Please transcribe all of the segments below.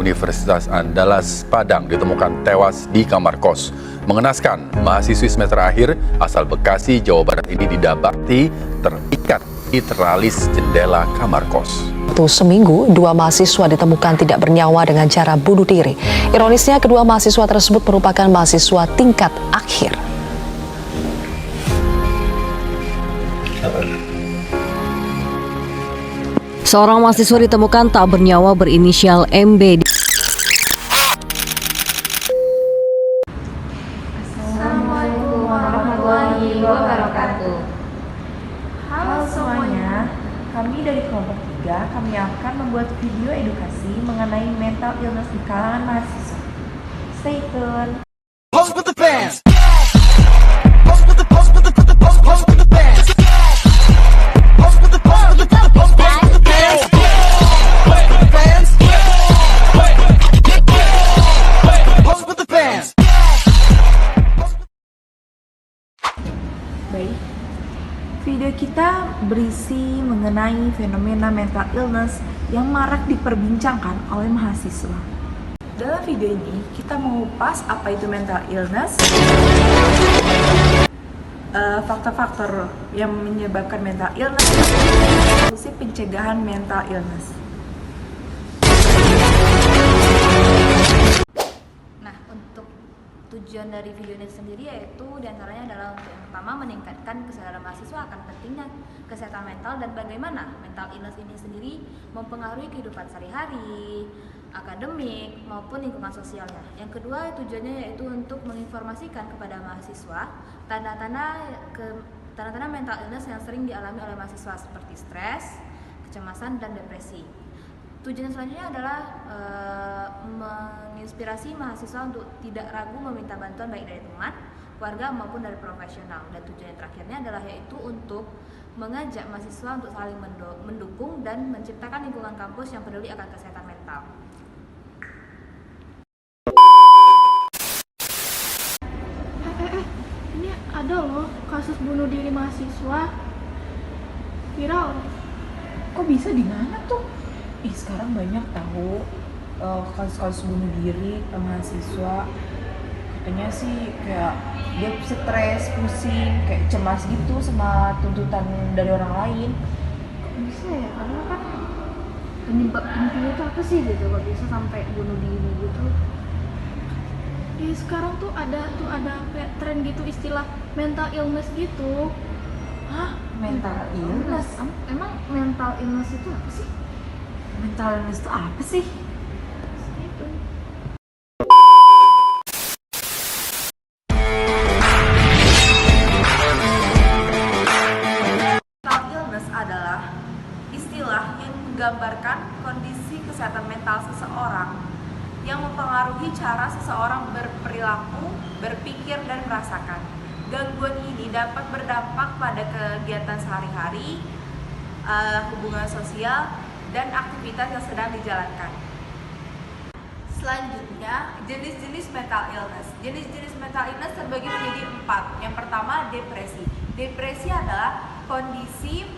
Universitas Andalas Padang ditemukan tewas di kamar kos. Mengenaskan, mahasiswi semester akhir asal Bekasi, Jawa Barat ini didapati terikat di teralis jendela kamar kos. Seminggu, dua mahasiswa ditemukan tidak bernyawa dengan cara bunuh diri. Ironisnya, kedua mahasiswa tersebut merupakan mahasiswa tingkat akhir. Seorang mahasiswa ditemukan tak bernyawa berinisial MB. Assalamualaikum warahmatullahi wabarakatuh. Halo semuanya, kami dari kelompok 3, kami akan membuat video edukasi mengenai mental illness di kalangan mahasiswa. Stay tune. Pose with the fans. Baik, video kita berisi mengenai fenomena mental illness yang marak diperbincangkan oleh mahasiswa. Dalam video ini, kita mengupas apa itu mental illness, faktor-faktor yang menyebabkan mental illness, dan solusi pencegahan mental illness. Nah, untuk tujuan dari video ini sendiri yaitu diantaranya adalah untuk yang pertama meningkatkan kesadaran mahasiswa akan pentingnya kesehatan mental dan bagaimana mental illness ini sendiri mempengaruhi kehidupan sehari-hari, akademik maupun lingkungan sosialnya. Yang kedua tujuannya yaitu untuk menginformasikan kepada mahasiswa tanda-tanda mental illness yang sering dialami oleh mahasiswa seperti stres, kecemasan, dan depresi. Tujuan selanjutnya adalah menginspirasi mahasiswa untuk tidak ragu meminta bantuan baik dari teman, keluarga maupun dari profesional. Dan tujuan yang terakhirnya adalah yaitu untuk mengajak mahasiswa untuk saling mendukung dan menciptakan lingkungan kampus yang peduli akan kesehatan mental. Ini ada loh kasus bunuh diri mahasiswa viral. Kok bisa di mana tuh? Sekarang banyak tahu kasus-kasus bunuh diri mahasiswa. Katanya sih kayak dia stres, pusing, kayak cemas gitu sama tuntutan dari orang lain. Kok bisa ya? Karena kan penyebab intinya itu apa sih gitu? Kok bisa sampai bunuh diri gitu? Sekarang tuh ada kayak tren gitu istilah mental illness gitu. Hah? Mental illness? Emang mental illness itu apa sih? Mental illness itu apa sih? Itu. Mental illness adalah istilah yang menggambarkan kondisi kesehatan mental seseorang yang mempengaruhi cara seseorang berperilaku, berpikir, dan merasakan. Gangguan ini dapat berdampak pada kegiatan sehari-hari, hubungan sosial, dan aktivitas yang sedang dijalankan. Selanjutnya, jenis-jenis mental illness. Jenis-jenis mental illness terbagi menjadi 4. Yang pertama, depresi. Depresi adalah kondisi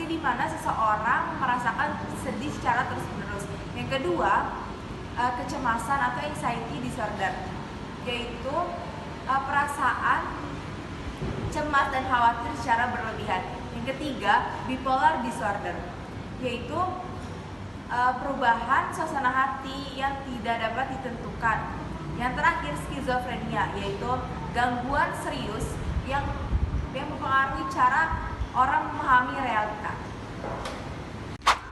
di mana seseorang merasakan sedih secara terus-menerus. Yang kedua, kecemasan atau anxiety disorder, yaitu perasaan cemas dan khawatir secara berlebihan. Yang ketiga, bipolar disorder, yaitu perubahan suasana hati yang tidak dapat ditentukan. Yang terakhir, skizofrenia, yaitu gangguan serius yang mempengaruhi cara orang memahami realita.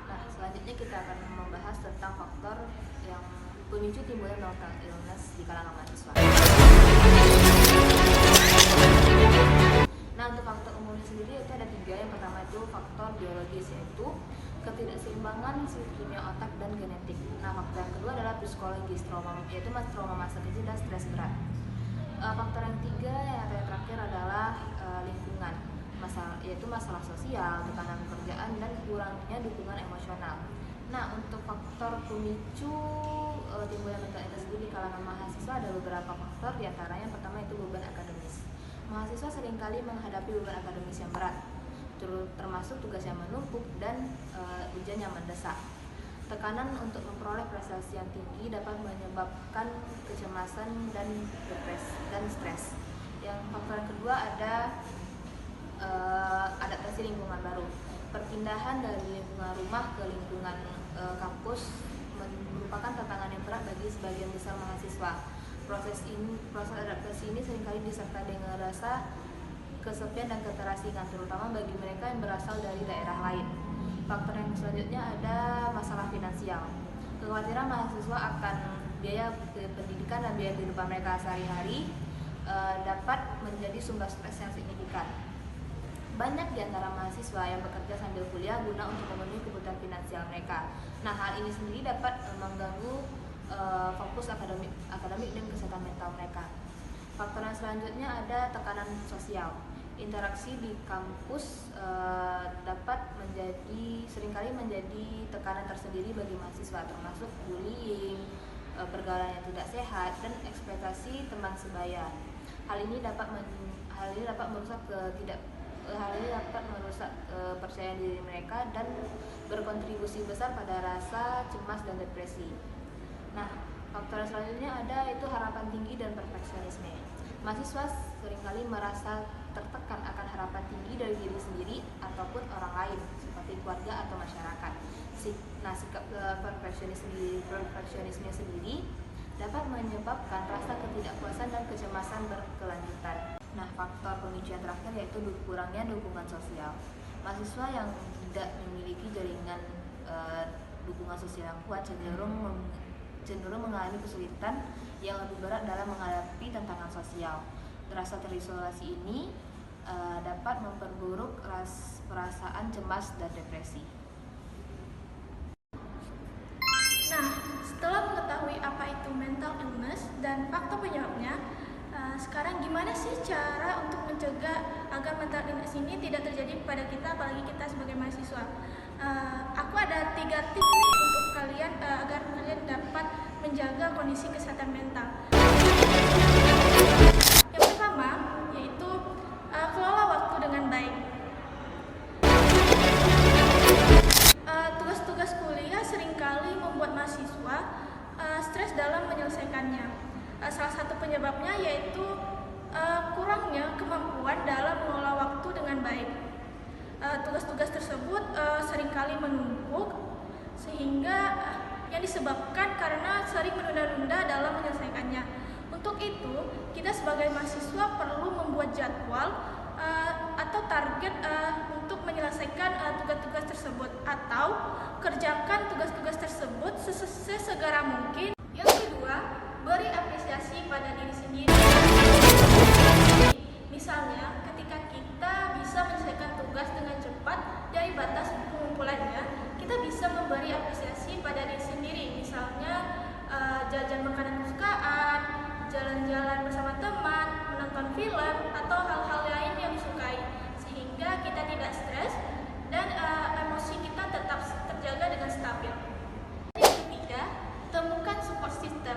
Nah, selanjutnya kita akan membahas tentang faktor yang pemicu timbulnya mental illness di kalangan mahasiswa. Nah, untuk faktor umumnya sendiri itu ada 3. Yang pertama itu faktor biologis, yaitu ketidakseimbangan sistem kimia otak dan genetik. Nah, faktor yang kedua adalah psikologis, yaitu trauma masa kecil dan stres berat. Faktor yang 3 yang terakhir adalah lingkungan, yaitu masalah sosial, tekanan pekerjaan, dan kurangnya dukungan emosional. Nah, untuk faktor pemicu timbulnya mental illness di kalangan mahasiswa ada beberapa faktor, diantaranya yang pertama itu beban akademis. Mahasiswa seringkali menghadapi beban akademis yang berat, termasuk tugas yang menumpuk dan ujian yang mendesak. Tekanan untuk memperoleh prestasi yang tinggi dapat menyebabkan kecemasan dan stres. Yang faktor kedua ada adaptasi lingkungan baru. Perpindahan dari lingkungan rumah ke lingkungan kampus merupakan tantangan yang berat bagi sebagian besar mahasiswa. Proses adaptasi ini seringkali disertai dengan rasa kesepian dan keterasingan, terutama bagi mereka yang berasal dari daerah lain. Faktor yang selanjutnya ada masalah finansial. Kekhawatiran mahasiswa akan biaya pendidikan dan biaya kehidupan mereka sehari-hari dapat menjadi sumber stres yang signifikan. Banyak di antara mahasiswa yang bekerja sambil kuliah guna untuk memenuhi kebutuhan finansial mereka. Nah, hal ini sendiri dapat mengganggu fokus akademik dan kesehatan mental mereka. Faktor yang selanjutnya ada tekanan sosial. Interaksi di kampus dapat seringkali menjadi tekanan tersendiri bagi mahasiswa, termasuk bullying, pergaulan yang tidak sehat, dan ekspektasi teman sebaya. Hal ini dapat merusak kepercayaan diri mereka dan berkontribusi besar pada rasa cemas dan depresi. Nah, faktor selanjutnya ada itu harapan tinggi dan perfeksionisme. Mahasiswa seringkali merasa tertekan akan harapan tinggi dari diri sendiri ataupun orang lain seperti keluarga atau masyarakat. Sikap perfeksionisme sendiri dapat menyebabkan rasa ketidakpuasan dan kecemasan berkelanjutan. Nah, faktor pemicu yang terakhir yaitu kurangnya dukungan sosial. Mahasiswa yang tidak memiliki jaringan dukungan sosial yang kuat cenderung mengalami kesulitan yang lebih berat dalam menghadapi tantangan sosial. Rasa terisolasi ini dapat memperburuk perasaan cemas dan depresi. Nah, setelah mengetahui apa itu mental illness dan faktor penyebabnya, sekarang gimana sih cara untuk mencegah agar mental illness ini tidak terjadi pada kita, apalagi kita sebagai mahasiswa? Aku ada 3 tips nih untuk kalian agar kalian dapat menjaga kondisi kesehatan mental. Yang pertama yaitu kelola waktu dengan baik. Tugas-tugas kuliah seringkali membuat mahasiswa stres dalam menyelesaikannya. Salah satu penyebabnya yaitu kurangnya kemampuan dalam mengelola waktu dengan baik. Tugas-tugas tersebut seringkali menumpuk sehingga yang disebabkan karena sering menunda-nunda dalam menyelesaikannya. Untuk itu, kita sebagai mahasiswa perlu membuat jadwal atau target untuk menyelesaikan tugas-tugas tersebut atau kerjakan tugas-tugas tersebut sesegera mungkin. Yang kedua, beri apresiasi pada diri sendiri. Misalnya, ketika kita bisa menyelesaikan tugas dengan cepat dari batas pengumpulannya, kita bisa memberi apresiasi pada diri sendiri. Misalnya, jajan makanan kesukaan, jalan-jalan bersama teman, menonton film, atau hal-hal lain yang disukai, sehingga kita tidak stres dan emosi kita tetap terjaga dengan stabil. Yang ketiga, temukan support system.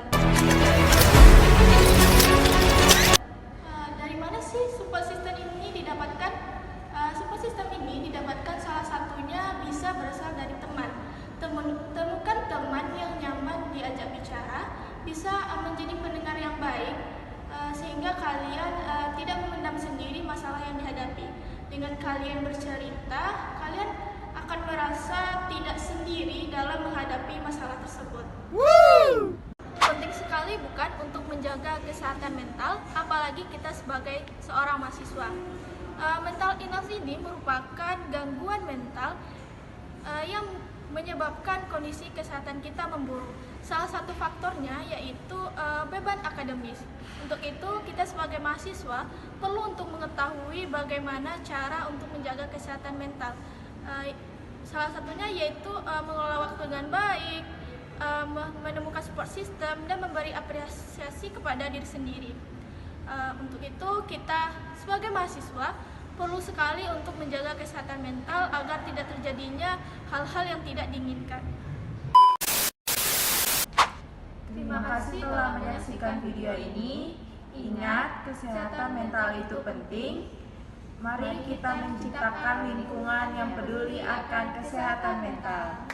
Dari mana sih support system ini didapatkan? Support system ini didapatkan salah satunya bisa berasal dari teman. Temukan teman yang nyaman diajak bicara, bisa menjadi pendengar yang baik, sehingga kalian tidak memendam sendiri masalah yang dihadapi. Dengan kalian bercerita, kalian akan merasa tidak sendiri dalam menghadapi masalah tersebut. Penting sekali bukan untuk menjaga kesehatan mental, apalagi kita sebagai seorang mahasiswa. Mental illness ini merupakan gangguan mental yang menyebabkan kondisi kesehatan kita memburuk. Salah satu faktornya yaitu beban akademis. Untuk itu, kita sebagai mahasiswa perlu untuk mengetahui bagaimana cara untuk menjaga kesehatan mental. Salah satunya yaitu mengelola waktu dengan baik, menemukan support system, dan memberi apresiasi kepada diri sendiri. Untuk itu, kita sebagai mahasiswa perlu sekali untuk menjaga kesehatan mental agar tidak terjadinya hal-hal yang tidak diinginkan. Terima kasih telah menyaksikan video ini. Ingat, kesehatan mental itu penting. Mari kita menciptakan lingkungan yang peduli akan kesehatan mental.